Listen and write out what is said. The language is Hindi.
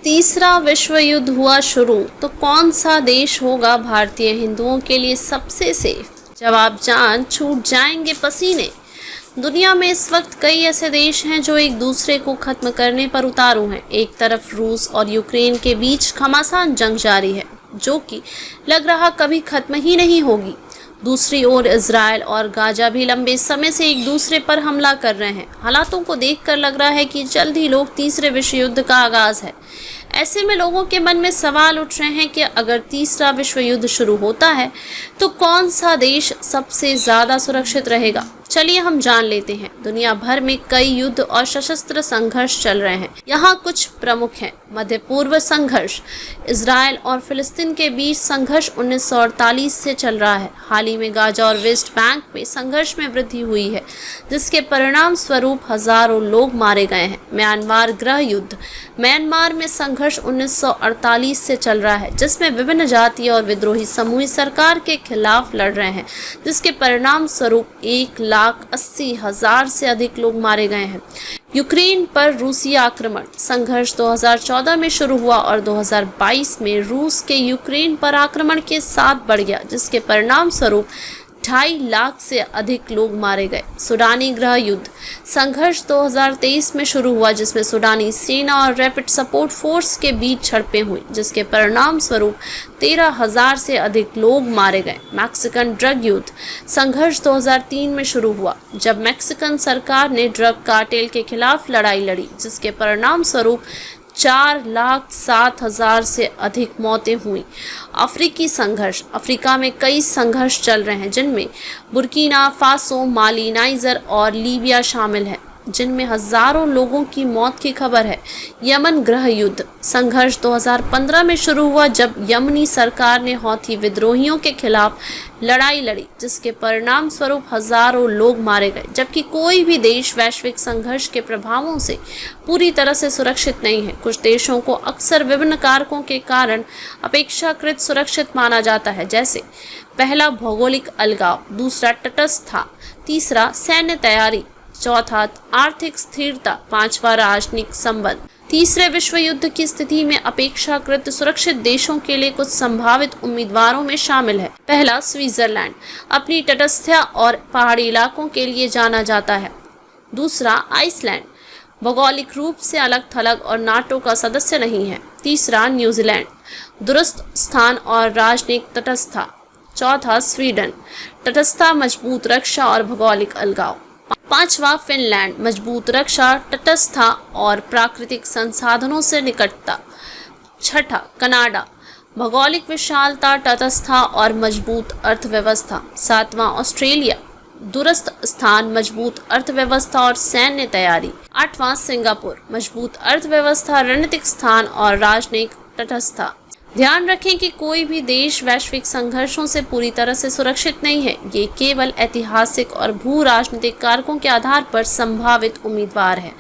तीसरा विश्व युद्ध हुआ शुरू तो कौन सा देश होगा भारतीय हिंदुओं के लिए सबसे सेफ? जवाब जान छूट जाएंगे पसीने। दुनिया में इस वक्त कई ऐसे देश हैं जो एक दूसरे को खत्म करने पर उतारू हैं। एक तरफ रूस और यूक्रेन के बीच घमासान जंग जारी है जो कि लग रहा कभी खत्म ही नहीं होगी। दूसरी ओर इजराइल और गाजा भी लंबे समय से एक दूसरे पर हमला कर रहे हैं। हालातों को देखकर लग रहा है कि जल्द ही लोग तीसरे विश्व युद्ध का आगाज है। ऐसे में लोगों के मन में सवाल उठ रहे हैं कि अगर तीसरा विश्व युद्ध शुरू होता है तो कौन सा देश सबसे ज्यादा सुरक्षित रहेगा? चलिए हम जान लेते हैं। दुनिया भर में कई युद्ध और सशस्त्र संघर्ष चल रहे हैं। यहाँ कुछ प्रमुख हैं। मध्य पूर्व संघर्ष, इजराइल और फिलिस्तीन के बीच संघर्ष 1948 से चल रहा है। हाल ही में गाजा और वेस्ट बैंक में संघर्ष में वृद्धि हुई है जिसके परिणाम स्वरूप हजारों लोग मारे गए हैं। म्यांमार गृह युद्ध, म्यांमार में संघर्ष 1948 से चल रहा है जिसमें विभिन्न जातीय और विद्रोही समूह सरकार के खिलाफ लड़ रहे हैं जिसके परिणाम स्वरूप 1,80,000 से अधिक लोग मारे गए हैं। यूक्रेन पर रूसी आक्रमण, संघर्ष 2014 में शुरू हुआ और 2022 में रूस के यूक्रेन पर आक्रमण के साथ बढ़ गया जिसके परिणाम स्वरूप 2.5 लाख से अधिक लोग मारे गए। सूडानी गृह युद्ध, संघर्ष 2023 में शुरू हुआ जिसमें सूडानी सेना और रैपिड सपोर्ट फोर्स के बीच झड़पें हुई जिसके परिणाम स्वरूप 13,000 से अधिक लोग मारे गए। मैक्सिकन ड्रग युद्ध, संघर्ष 2003 में शुरू हुआ जब मैक्सिकन सरकार ने ड्रग कार्टेल के खिलाफ लड़ाई लड़ी जिसके परिणाम स्वरूप 4,07,000 से अधिक मौतें हुई। अफ्रीकी संघर्ष, अफ्रीका में कई संघर्ष चल रहे हैं जिनमें बुर्किना फासो, माली, नाइजर और लीबिया शामिल है जिनमें हजारों लोगों की मौत की खबर है। यमन गृह युद्ध, संघर्ष 2015 में शुरू हुआ जब यमनी सरकार ने हौथी विद्रोहियों के खिलाफ लड़ाई लड़ी जिसके परिणाम स्वरूप हजारों लोग मारे गए। जबकि कोई भी देश वैश्विक संघर्ष के प्रभावों से पूरी तरह से सुरक्षित नहीं है। कुछ देशों को अक्सर विभिन्न कारकों के कारण अपेक्षाकृत सुरक्षित माना जाता है, जैसे पहला भौगोलिक अलगाव, दूसरा तटस्थता, तीसरा सैन्य तैयारी, चौथा आर्थिक स्थिरता, पांचवा राजनीतिक संबंध। तीसरे विश्व युद्ध की स्थिति में अपेक्षाकृत सुरक्षित देशों के लिए कुछ संभावित उम्मीदवारों में शामिल है। पहला, स्विट्जरलैंड अपनी तटस्थता और पहाड़ी इलाकों के लिए जाना जाता है। दूसरा, आइसलैंड भौगोलिक रूप से अलग थलग और नाटो का सदस्य नहीं है। तीसरा, न्यूजीलैंड दुरुस्त स्थान और राजनीतिक तटस्थता। चौथा, स्वीडन तटस्थता, मजबूत रक्षा और भौगोलिक अलगाव। पांचवा, फिनलैंड मजबूत रक्षा, तटस्थता और प्राकृतिक संसाधनों से निकटता। छठा, कनाडा भौगोलिक विशालता, तटस्थता और मजबूत अर्थव्यवस्था। सातवां, ऑस्ट्रेलिया दूरस्थ स्थान, मजबूत अर्थव्यवस्था और सैन्य तैयारी। आठवां, सिंगापुर मजबूत अर्थव्यवस्था, रणनीतिक स्थान और राजनीतिक तटस्थता। ध्यान रखें कि कोई भी देश वैश्विक संघर्षों से पूरी तरह से सुरक्षित नहीं है। ये केवल ऐतिहासिक और भू राजनीतिक कारकों के आधार पर संभावित उम्मीदवार है।